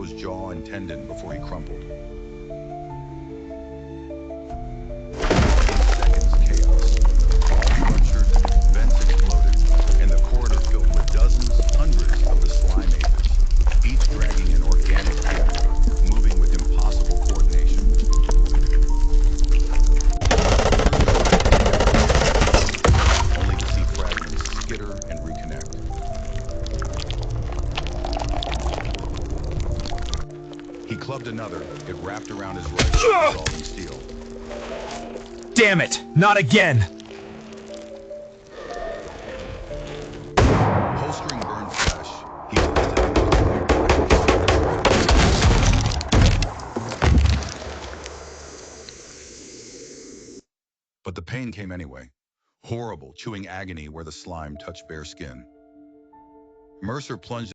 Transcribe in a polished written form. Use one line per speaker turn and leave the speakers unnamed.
exposed jaw and tendon before he crumpled. In seconds, chaos. Walls ruptured, vents exploded, and the corridor filled with dozens, hundreds of the slime aphids, each dragging an organic cable, moving with impossible coordination. Only to see fragments skitter and reconnect. He clubbed another. It wrapped around his right, dissolving steel.
Damn it! Not again!
Holstering burned flesh, he twisted it. But the pain came anyway. Horrible, chewing agony where the slime touched bare skin. Mercer plunged